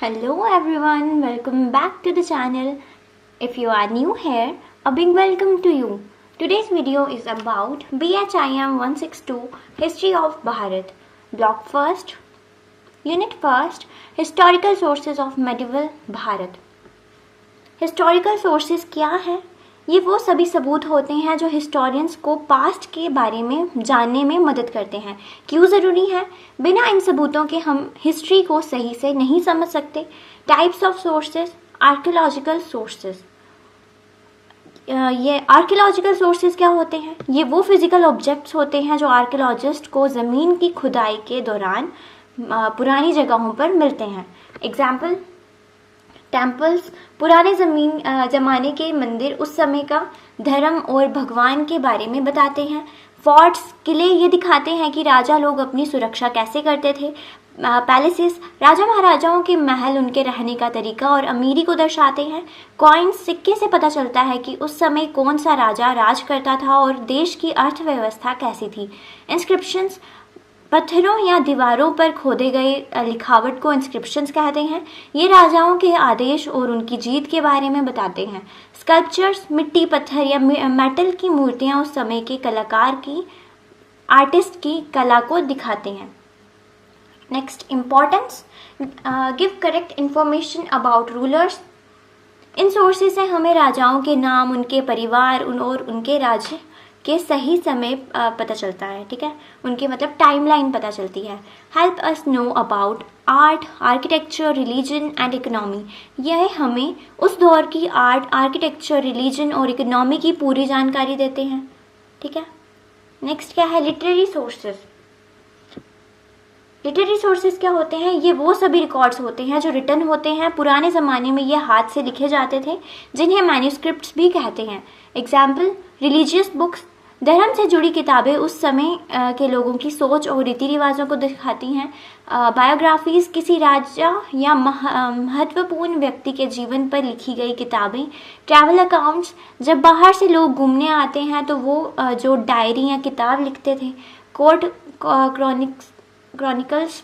Hello everyone, welcome back to the channel. If you are new here, a big welcome to you. Today's video is about BHIM 162 History of Bharat. Block 1st, Unit 1st, Historical Sources of Medieval Bharat. Historical sources क्या है? ये वो सभी सबूत होते हैं जो historians को पास्ट के बारे में जानने में मदद करते हैं। क्यों ज़रूरी है? बिना इन सबूतों के हम हिस्ट्री को सही से नहीं समझ सकते। Types of sources, archaeological sources. ये आर्कियोलॉजिकल सोर्सेज क्या होते हैं? ये वो फिजिकल ऑब्जेक्ट्स होते हैं जो आर्कियोलॉजिस्ट को ज़मीन की खुदाई के दौरान पुरानी जगहों पर मिलते हैं। एग्जाम्पल, टेम्पल्स, पुराने ज़माने के मंदिर उस समय का धर्म और भगवान के बारे में बताते हैं। फोर्ट्स, किले, ये दिखाते हैं कि राजा लोग अपनी सुरक्षा कैसे करते थे। पैलेसेस, राजा महाराजाओं के महल, उनके रहने का तरीका और अमीरी को दर्शाते हैं। कॉइन्स, सिक्के से पता चलता है कि उस समय कौन सा राजा राज करता था और देश की अर्थव्यवस्था कैसी थी। इंस्क्रिप्शंस, पत्थरों या दीवारों पर खोदे गए लिखावट को इंस्क्रिप्शंस कहते हैं। ये राजाओं के आदेश और उनकी जीत के बारे में बताते हैं। स्कल्पचर्स, मिट्टी, पत्थर या मेटल की मूर्तियां उस समय के कलाकार की, आर्टिस्ट की कला को दिखाते हैं। Next, importance, give correct information about rulers. In sources से हमें राजाओं के नाम, उनके परिवार और उनके राज्य के सही समय पता चलता है। ठीक है, उनके मतलब टाइमलाइन पता चलती है। Help us know about art, architecture, religion and economy. यह हमें उस दौर की आर्ट, आर्किटेक्चर, रिलीजन और इकोनॉमी की पूरी जानकारी देते हैं। ठीक है, नेक्स्ट क्या है? Literary sources. लिटरेरी सोर्सेज क्या होते हैं? ये वो सभी रिकॉर्ड्स होते हैं जो रिटन होते हैं। पुराने ज़माने में ये हाथ से लिखे जाते थे, जिन्हें मैन्यूस्क्रिप्ट्स भी कहते हैं। एग्जाम्पल, रिलीजियस बुक्स, धर्म से जुड़ी किताबें उस समय के लोगों की सोच और रीति रिवाजों को दिखाती हैं। बायोग्राफीज, किसी राजा या महत्वपूर्ण व्यक्ति के जीवन पर लिखी गई किताबें। ट्रैवल अकाउंट्स, जब बाहर से लोग घूमने आते हैं तो वो जो डायरी या किताब लिखते थे। कोर्ट क्रॉनिकल्स,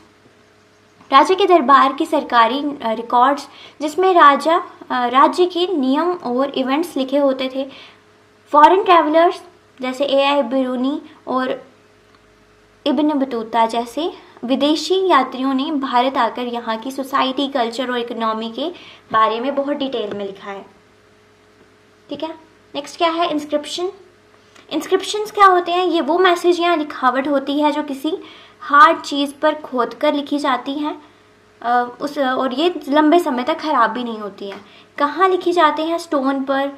राजा के दरबार की सरकारी रिकॉर्ड्स जिसमें राज्य के नियम और इवेंट्स लिखे होते थे। फॉरेन ट्रैवलर्स जैसे A.I. बिरूनी और इब्न बतूता जैसे विदेशी यात्रियों ने भारत आकर यहाँ की सोसाइटी, कल्चर और इकोनॉमी के बारे में बहुत डिटेल में लिखा है। ठीक है, नेक्स्ट क्या है? इंस्क्रिप्शन। इंस्क्रिप्शंस क्या होते हैं? ये वो मैसेज या लिखावट होती है जो किसी हार्ड चीज़ पर खोद कर लिखी जाती है और ये लंबे समय तक खराब भी नहीं होती है। कहाँ लिखी जाते हैं? स्टोन पर,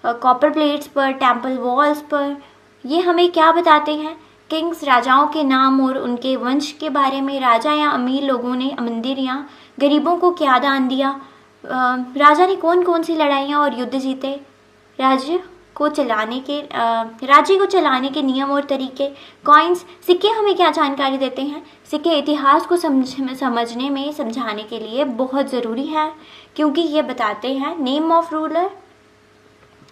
कॉपर प्लेट्स पर, टेम्पल वॉल्स पर। ये हमें क्या बताते हैं? किंग्स, राजाओं के नाम और उनके वंश के बारे में। राजा या अमीर लोगों ने मंदिर या गरीबों को क्या दान दिया। राजा ने कौन कौन सी लड़ाइयाँ और युद्ध जीते। राज्य को चलाने के नियम और तरीके। कॉइन्स, सिक्के हमें क्या जानकारी देते हैं? सिक्के इतिहास को समझने में, समझाने के लिए बहुत ज़रूरी है, क्योंकि ये बताते हैं नेम ऑफ रूलर,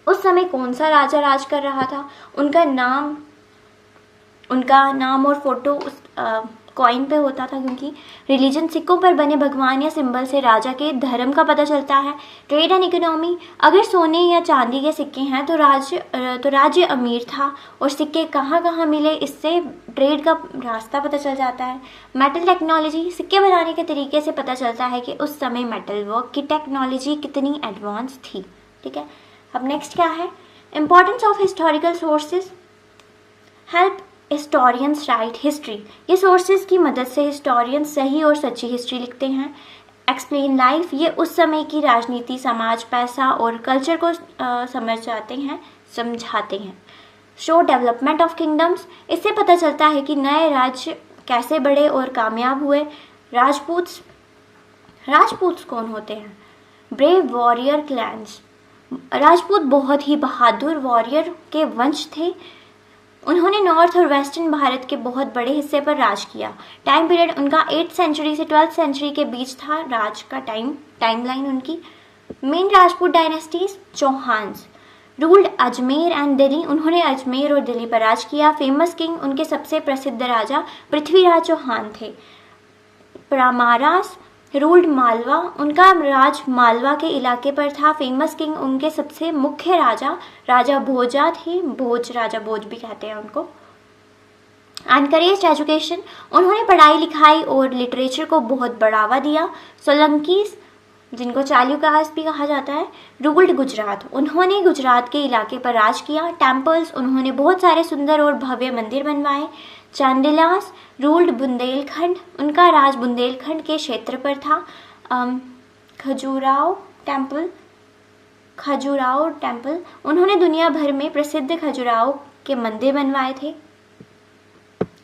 उस समय कौन सा राजा राज कर रहा था, उनका नाम और फोटो उस कॉइन पे होता था, क्योंकि रिलीजन, सिक्कों पर बने भगवान या सिंबल से राजा के धर्म का पता चलता है। ट्रेड एंड इकोनॉमी, अगर सोने या चांदी के सिक्के हैं तो राज्य अमीर था और सिक्के कहाँ कहाँ मिले, इससे ट्रेड का रास्ता पता चल जाता है। मेटल टेक्नोलॉजी, सिक्के बनाने के तरीके से पता चलता है कि उस समय मेटल वर्क की टेक्नोलॉजी कितनी एडवांस थी। ठीक है, अब नेक्स्ट क्या है? Importance of historical sources. Help historians right history. ये सोर्सेज की मदद से हिस्टोरियंस सही और सच्ची हिस्ट्री लिखते हैं। एक्सप्लेन लाइफ, ये उस समय की राजनीति, समाज, पैसा और कल्चर को समझाते हैं। शो डेवलपमेंट ऑफ किंगडम्स, इससे पता चलता है कि नए राज्य कैसे बढ़े और कामयाब हुए। राजपूत्स कौन होते हैं? ब्रेव वॉरियर क्लैंस, राजपूत बहुत ही बहादुर वॉरियर के वंश थे। उन्होंने नॉर्थ और वेस्टर्न भारत के बहुत बड़े हिस्से पर राज किया। टाइम पीरियड उनका 8th सेंचुरी से 12th सेंचुरी के बीच था। राज का टाइमलाइन उनकी। Main Rajput dynasties, Chauhans ruled Ajmer and Delhi, उन्होंने अजमेर और दिल्ली पर राज किया। फेमस किंग, उनके सबसे प्रसिद्ध राजा पृथ्वीराज चौहान थे। परमारास रूल्ड मालवा, उनका राज मालवा के इलाके पर था। फेमस किंग, उनके सबसे मुख्य राजा राजा भोजा थे, भोज, राजा भोज भी कहते हैं उनको। एनकरेज एजुकेशन, उन्होंने पढ़ाई लिखाई और लिटरेचर को बहुत बढ़ावा दिया। सोलंकीज, जिनको चालुक्यास भी कहा जाता है, रूल्ड गुजरात, उन्होंने गुजरात के इलाके पर राज किया। टेम्पल्स, उन्होंने बहुत सारे सुंदर और भव्य मंदिर बनवाए। चांडिलास रूल्ड बुंदेलखंड, उनका राज बुंदेलखंड के क्षेत्र पर था। खजुराहो टेम्पल, उन्होंने दुनिया भर में प्रसिद्ध खजुराहो के मंदिर बनवाए थे।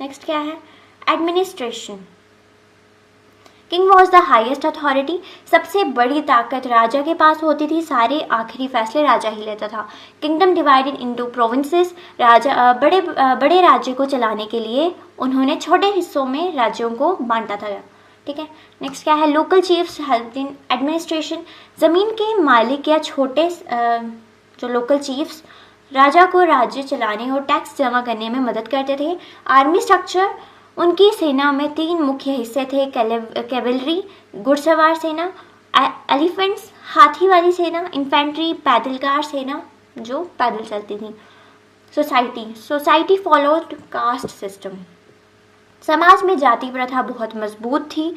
नेक्स्ट क्या है? Administration. King was the highest authority, सबसे बड़ी ताकत राजा के पास होती थी, सारे आखिरी फैसले राजा ही लेता था। किंगडम डिवाइडेड इनटू प्रोविंसेस, राजा बड़े राज्य को चलाने के लिए उन्होंने छोटे हिस्सों में राज्यों को बांटा था। ठीक है, नेक्स्ट क्या है? Local chiefs help in administration, जमीन के मालिक या छोटे जो लोकल चीफ्स राजा को राज्य चलाने और टैक्स जमा करने में मदद करते थे। आर्मी स्ट्रक्चर, उनकी सेना में 3 मुख्य हिस्से थे, कैवलरी घुड़सवार सेना, एलिफेंट्स हाथी वाली सेना, इन्फेंट्री पैदलकार सेना जो पैदल चलती थी। सोसाइटी फॉलोड कास्ट सिस्टम, समाज में जाति प्रथा बहुत मजबूत थी,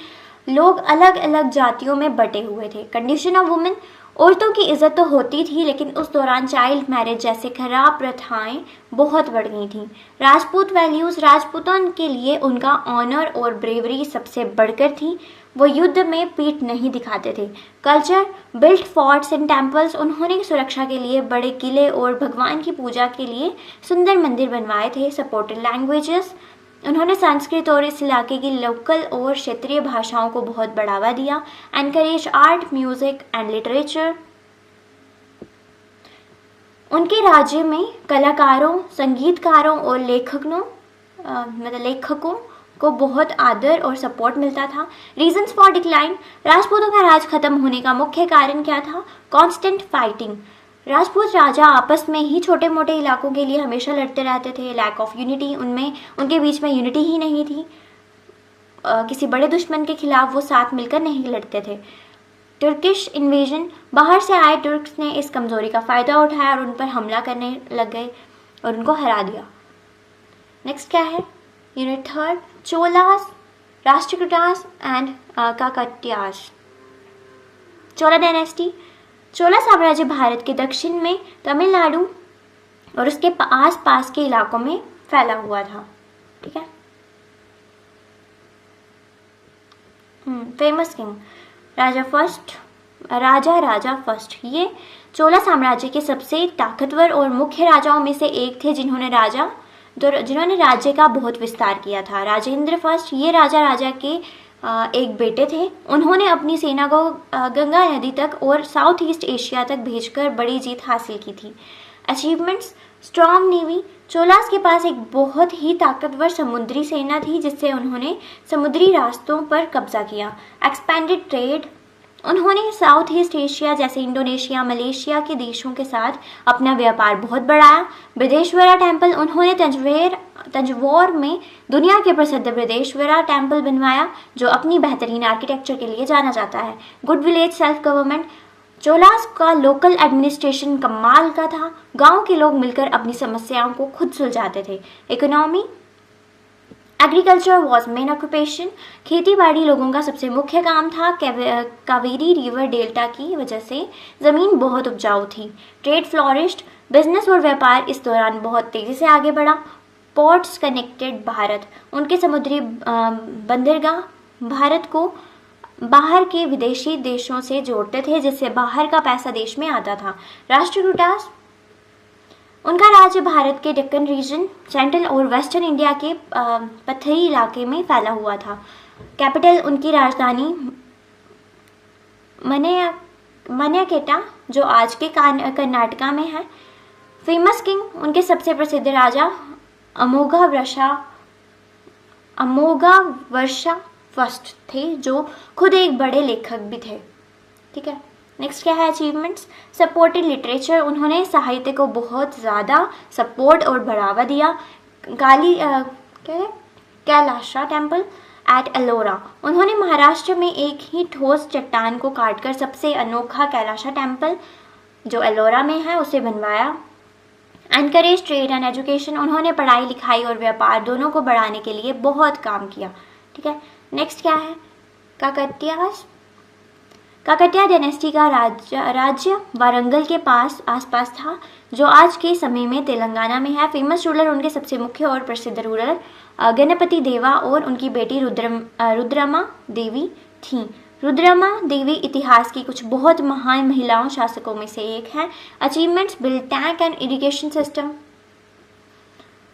लोग अलग अलग जातियों में बटे हुए थे। कंडीशन ऑफ वुमेन, औरतों की इज्जत तो होती थी लेकिन उस दौरान चाइल्ड मैरिज जैसे खराब प्रथाएं बहुत बढ़ गई थीं। राजपूत वैल्यूज, राजपूतों के लिए उनका ऑनर और ब्रेवरी सबसे बढ़कर थी, वो युद्ध में पीठ नहीं दिखाते थे। Culture, built forts and temples, उन्होंने सुरक्षा के लिए बड़े किले और भगवान की पूजा के लिए सुंदर मंदिर बनवाए थे। सपोर्टेड लैंग्वेजेस, उन्होंने संस्कृत और इस इलाके की लोकल और क्षेत्रीय भाषाओं को बहुत बढ़ावा दिया। Encourage art, music and literature, उनके राज्य में कलाकारों, संगीतकारों और लेखकों को बहुत आदर और सपोर्ट मिलता था। रीजंस फॉर डिक्लाइन, राजपूतों का राज खत्म होने का मुख्य कारण क्या था? कांस्टेंट फाइटिंग, राजपूत राजा आपस में ही छोटे मोटे इलाकों के लिए हमेशा लड़ते रहते थे। लैक ऑफ यूनिटी, उनके बीच में यूनिटी ही नहीं थी। किसी बड़े दुश्मन के खिलाफ वो साथ मिलकर नहीं लड़ते थे। तुर्किश इन्वेजन, बाहर से आए तुर्क्स ने इस कमजोरी का फायदा उठाया और उन पर हमला करने लग गए और उनको हरा दिया। नेक्स्ट क्या है? Unit 3, Cholas, Rashtrakutas and Kakatiyas. Chola dynasty, Chola साम्राज्य भारत के दक्षिण में तमिलनाडु और उसके आस पास के इलाकों में फैला हुआ था। ठीक है, फेमस किंग राजा फर्स्ट, ये चोला साम्राज्य के सबसे ताकतवर और मुख्य राजाओं में से एक थे जिन्होंने राज्य का बहुत विस्तार किया था। राजेंद्र फर्स्ट, ये राजा के एक बेटे थे। उन्होंने अपनी सेना को गंगा नदी तक और साउथ ईस्ट एशिया तक भेजकर बड़ी जीत हासिल की थी। अचीवमेंट्स, स्ट्रॉन्ग नेवी, चोलास के पास एक बहुत ही ताकतवर समुद्री सेना थी जिससे उन्होंने समुद्री रास्तों पर कब्जा किया। एक्सपेंडेड ट्रेड, उन्होंने साउथ ईस्ट एशिया जैसे इंडोनेशिया, मलेशिया के देशों के साथ अपना व्यापार बहुत बढ़ाया। बृहदेश्वरा टेम्पल, उन्होंने तंजौर में दुनिया के प्रसिद्ध बृहदेश्वरा टेम्पल बनवाया जो अपनी बेहतरीन आर्किटेक्चर के लिए जाना जाता है। Good village self government, Cholas का लोकल एडमिनिस्ट्रेशन कमाल का था, गांव के लोग मिलकर अपनी समस्याओं को खुद सुलझाते थे। Economy, agriculture was main occupation, खेती बाड़ी लोगों का सबसे मुख्य काम था। कावेरी रिवर डेल्टा की वजह से जमीन बहुत उपजाऊ थी। ट्रेड फ्लोरिश्ड, बिजनेस और व्यापार इस दौरान बहुत तेजी से आगे बढ़ा। पोर्ट्स कनेक्टेड भारत, उनके समुद्री बंदरगाह भारत को बाहर के विदेशी देशों से जोड़ते थे जिससे बाहर का पैसा देश में आता था। राष्ट्रकूटास, उनका राज्य भारत के डेक्कन रीजन, सेंट्रल और वेस्टर्न इंडिया के पथरी इलाके में फैला हुआ था। कैपिटल, उनकी राजधानी मन्याकेटा जो आज के कर्नाटका में है। फेमस किंग, उनके सबसे प्रसिद्ध राजा अमोघवर्षा फर्स्ट थे जो खुद एक बड़े लेखक भी थे। ठीक है, नेक्स्ट क्या है? अचीवमेंट्स, सपोर्टेड लिटरेचर, उन्होंने साहित्य को बहुत ज़्यादा सपोर्ट और बढ़ावा दिया। Kailasa temple, at Ellora. उन्होंने महाराष्ट्र में एक ही ठोस चट्टान को काटकर सबसे अनोखा कैलाशा टेम्पल जो एलोरा में है उसे बनवाया। एनकरेज ट्रेड एंड एजुकेशन, उन्होंने पढ़ाई लिखाई और व्यापार दोनों को बढ़ाने के लिए बहुत काम किया। ठीक है, नेक्स्ट क्या है, काकटिया डायनेस्टी का राज्य वारंगल के आसपास था जो आज के समय में तेलंगाना में है। फेमस रूलर, उनके सबसे मुख्य और प्रसिद्ध रूलर गणपति देवा और उनकी बेटी रुद्रमा देवी थी। रुद्रमा देवी इतिहास की कुछ बहुत महान महिलाओं शासकों में से एक हैं। Achievements, build tank and irrigation system,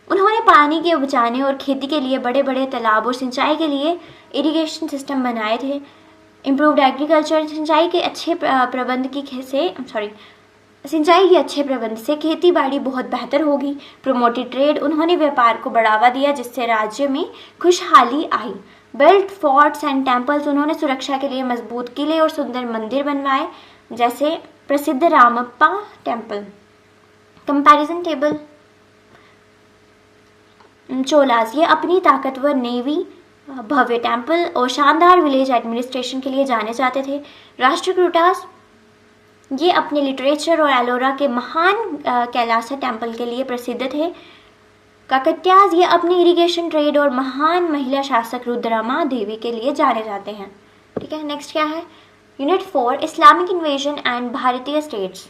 उन्होंने पानी के बचाने और खेती के लिए बड़े बड़े तालाब और सिंचाई के लिए इरिगेशन सिस्टम बनाए थे। इम्प्रूव्ड एग्रीकल्चर, सिंचाई के अच्छे प्रबंध से खेती बाड़ी बहुत बेहतर होगी। प्रोमोटेड ट्रेड, उन्होंने व्यापार को बढ़ावा दिया जिससे राज्य में खुशहाली आई। बिल्ट फोर्ट्स एंड टेम्पल्स, उन्होंने सुरक्षा के लिए मजबूत किले और सुंदर मंदिर बनवाए जैसे प्रसिद्ध Ramappa temple. Comparison table, Cholas, ये अपनी ताकतवर नेवी, भव्य टेम्पल और शानदार विलेज एडमिनिस्ट्रेशन के लिए जाने जाते थे। राष्ट्रकूटास, ये अपने लिटरेचर और एलोरा के महान कैलासा टेम्पल के लिए प्रसिद्ध थे। काकटियाज, ये अपनी इरिगेशन ट्रेड और महान महिला शासक रुद्रमा देवी के लिए जाने जाते हैं। ठीक है, नेक्स्ट क्या है, यूनिट 4, इस्लामिक इन्वेजन एंड भारतीय states.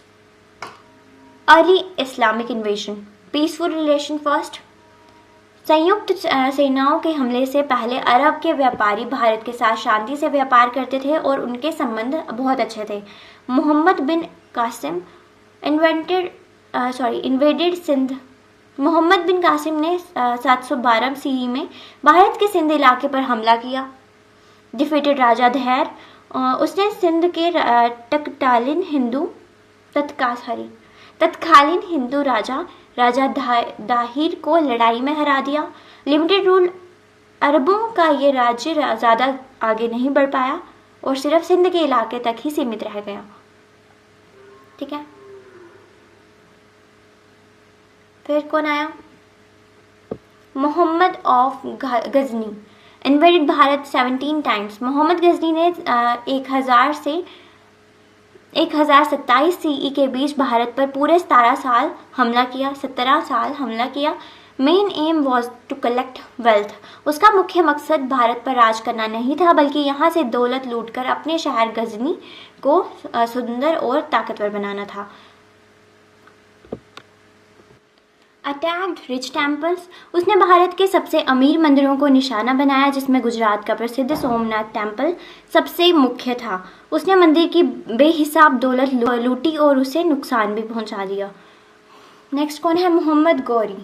Early Islamic invasion, peaceful relation first. संयुक्त सेनाओं के हमले से पहले अरब के व्यापारी भारत के साथ शांति से व्यापार करते थे और उनके संबंध बहुत अच्छे थे। मोहम्मद बिन कासिम इन्वेडेड सिंध। मोहम्मद बिन कासिम ने 712 सीई में भारत के सिंध इलाके पर हमला किया। डिफीटेड राजा धैर, उसने सिंध के तत्कालीन हिंदू राजा दाहिर को लड़ाई में हरा दिया। लिमिटेड रूल, अरबों का ये राज्य ज़्यादा आगे नहीं बढ़ पाया और सिर्फ सिंध के इलाके तक ही सीमित रह गया। ठीक है, फिर कौन आया, Mohammad of Ghazni invaded Bharat 17 times. Mohammad Ghazni ने 1000 से 1027 सीई के बीच भारत पर पूरे 17 साल हमला किया। Main aim was to collect wealth, उसका मुख्य मकसद भारत पर राज करना नहीं था बल्कि यहाँ से दौलत लूटकर अपने शहर गजनी को सुंदर और ताकतवर बनाना था। अटैक्ड रिच टेम्पल्स, उसने भारत के सबसे अमीर मंदिरों को निशाना बनाया जिसमें गुजरात का प्रसिद्ध सोमनाथ टेम्पल सबसे मुख्य था। उसने मंदिर की बेहिसाब दौलत लूटी और उसे नुकसान भी पहुंचा दिया। नेक्स्ट कौन है, मोहम्मद गौरी।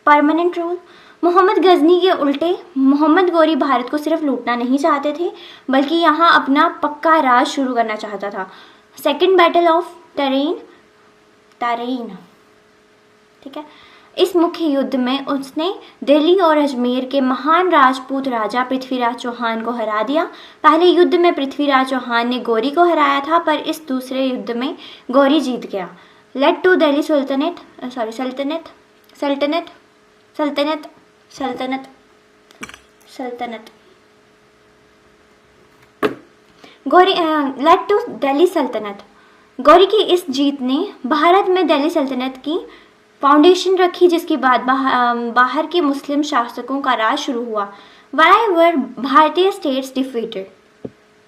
परमानेंट रूल, मोहम्मद गजनी के उल्टे मोहम्मद गौरी भारत को सिर्फ लूटना नहीं चाहते थे बल्कि यहाँ अपना पक्का राज शुरू करना चाहता था। सेकेंड बैटल ऑफ तारीन, ठीक है, इस मुख्य युद्ध में उसने दिल्ली और अजमेर के महान राजपूत राजा पृथ्वीराज चौहान को हरा दिया। पहले युद्ध में पृथ्वीराज चौहान ने गौरी को हराया था पर इस दूसरे युद्ध में गौरी जीत गया। लेड टू दिल्ली सल्तनत। गौरी की इस जीत ने भारत में दिल्ली सल्तनत की फाउंडेशन रखी जिसके बाद बाहर के मुस्लिम शासकों का राज शुरू हुआ। वाई वर भारतीय स्टेट्स डिफीटेड,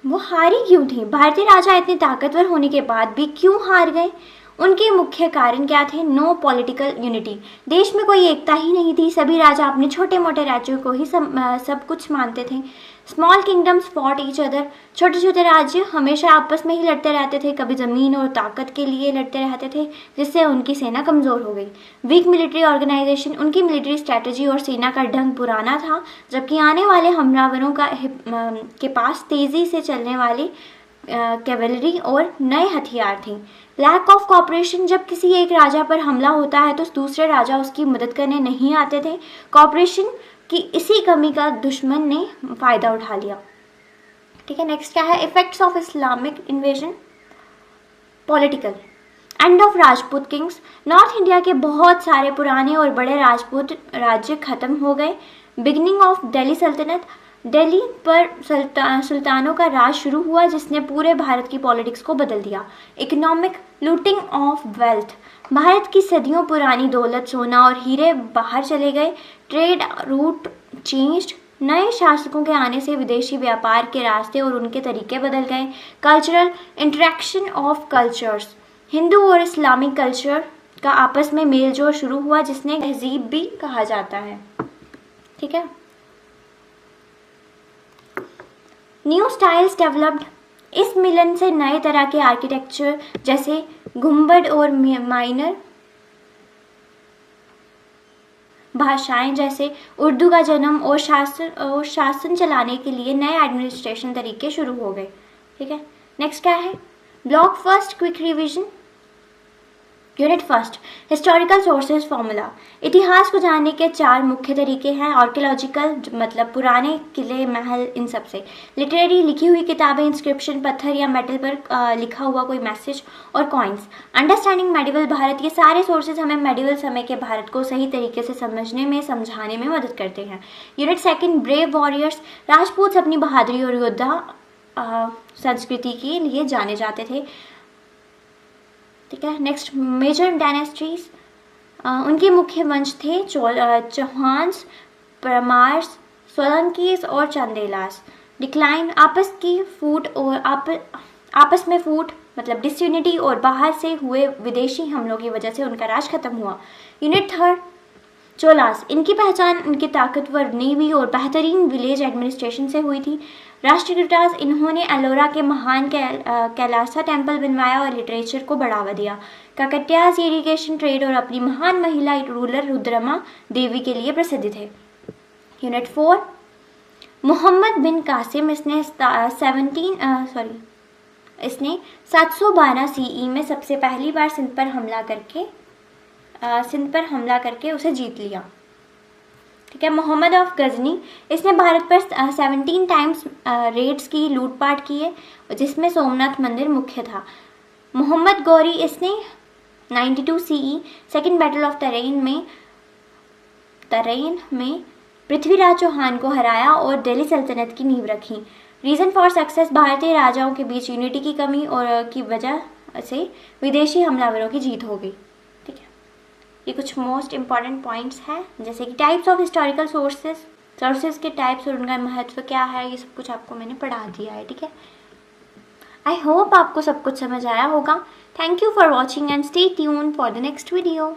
वो हारी क्यों थी? भारतीय राजा इतने ताकतवर होने के बाद भी क्यों हार गए? उनके मुख्य कारण क्या थे? नो पॉलिटिकल यूनिटी, देश में कोई एकता ही नहीं थी। सभी राजा अपने छोटे मोटे राज्यों को ही सब कुछ मानते थे। Small kingdoms fought each other, छोटे छोटे राज्य हमेशा आपस में ही लड़ते रहते थे, कभी ज़मीन और ताकत के लिए लड़ते रहते थे जिससे उनकी सेना कमज़ोर हो गई। वीक मिलिट्री ऑर्गेनाइजेशन, उनकी मिलिट्री स्ट्रैटेजी और सेना का ढंग पुराना था जबकि आने वाले हमलावरों के पास तेज़ी से चलने वाली कैवेलरी और नए हथियार थे। लैक ऑफ कॉपरेशन, जब किसी एक राजा पर हमला होता है तो दूसरे राजा उसकी मदद करने नहीं आते थे। कॉपरेशन की इसी कमी का दुश्मन ने फ़ायदा उठा लिया। ठीक है, नेक्स्ट क्या है, effects of Islamic invasion. Political, end of Rajput Kings, north India के बहुत सारे पुराने और बड़े राजपूत राज्य खत्म हो गए। बिगिनिंग ऑफ दिल्ली सल्तनत, दिल्ली पर सुल्तानों का राज शुरू हुआ जिसने पूरे भारत की पॉलिटिक्स को बदल दिया। Economic, looting of wealth, Bharat की सदियों पुरानी दौलत, सोना और हीरे बाहर चले गए। ट्रेड रूट चेंज्ड, नए शासकों के आने से विदेशी व्यापार के रास्ते और उनके तरीके बदल गए। Cultural, interaction of cultures, Hindu और इस्लामिक कल्चर का आपस में मेलजोल शुरू हुआ जिसने तहजीब भी कहा जाता है। ठीक है। न्यू स्टाइल्स डेवलप्ड, इस मिलन से नए तरह के आर्किटेक्चर जैसे गुंबद और माइनर भाषाएं जैसे उर्दू का जन्म और शासन चलाने के लिए नए एडमिनिस्ट्रेशन तरीके शुरू हो गए। ठीक है। नेक्स्ट क्या है? Block first quick revision. Unit first, historical sources formula. इतिहास को जानने के 4 मुख्य तरीके हैं। आर्कियोलॉजिकल मतलब पुराने किले, महल, इन सब से। लिटरेरी, लिखी हुई किताबें, इंस्क्रिप्शन, पत्थर या मेटल पर लिखा हुआ कोई मैसेज। और कॉइन्स। अंडरस्टैंडिंग मेडिवल भारत, ये सारे सोर्सेज हमें मेडिवल समय के भारत को सही तरीके से समझने में, समझाने में मदद करते हैं। Unit second, brave warriors. Rajput अपनी बहादुरी और योद्धा संस्कृति के लिए जाने जाते थे। ठीक है। नेक्स्ट, मेजर डायनेस्टीज, उनके मुख्य वंश थे चौहान्स, परमार्स, सोलंकीज और चंदेलास। डिक्लाइन, आपस में फूट मतलब डिसयूनिटी और बाहर से हुए विदेशी हमलों की वजह से उनका राज खत्म हुआ। यूनिट थर्ड, चोलास, इनकी पहचान उनकी ताकतवर नेवी और बेहतरीन विलेज एडमिनिस्ट्रेशन से हुई थी। राष्ट्रकूटास, इन्होंने एलोरा के महान कैलासा टेम्पल बनवाया और लिटरेचर को बढ़ावा दिया। काकटियास इरिगेशन, ट्रेड और अपनी महान महिला रूलर रुद्रमा देवी के लिए प्रसिद्ध थे। यूनिट 4, मोहम्मद बिन कासिम, इसने 712 CE में सबसे पहली बार सिंध पर हमला करके उसे जीत लिया। ठीक है। मोहम्मद ऑफ गजनी, इसने भारत पर 17 टाइम्स रेड्स की, लूटपाट की है जिसमें सोमनाथ मंदिर मुख्य था। मोहम्मद गौरी, इसने 92 CE सेकेंड बैटल ऑफ तरेन में पृथ्वीराज चौहान को हराया और दिल्ली सल्तनत की नींव रखी। रीजन फॉर सक्सेस, भारतीय राजाओं के बीच यूनिटी की कमी और की वजह से विदेशी हमलावरों की जीत हो गई। ठीक है। ये कुछ मोस्ट इंपॉर्टेंट पॉइंट्स हैं, जैसे कि टाइप्स ऑफ हिस्टोरिकल सोर्सेज के टाइप्स और उनका महत्व क्या है, ये सब कुछ आपको मैंने पढ़ा दिया है। ठीक है। आई होप आपको सब कुछ समझ आया होगा। Thank you for watching and stay tuned for the next video.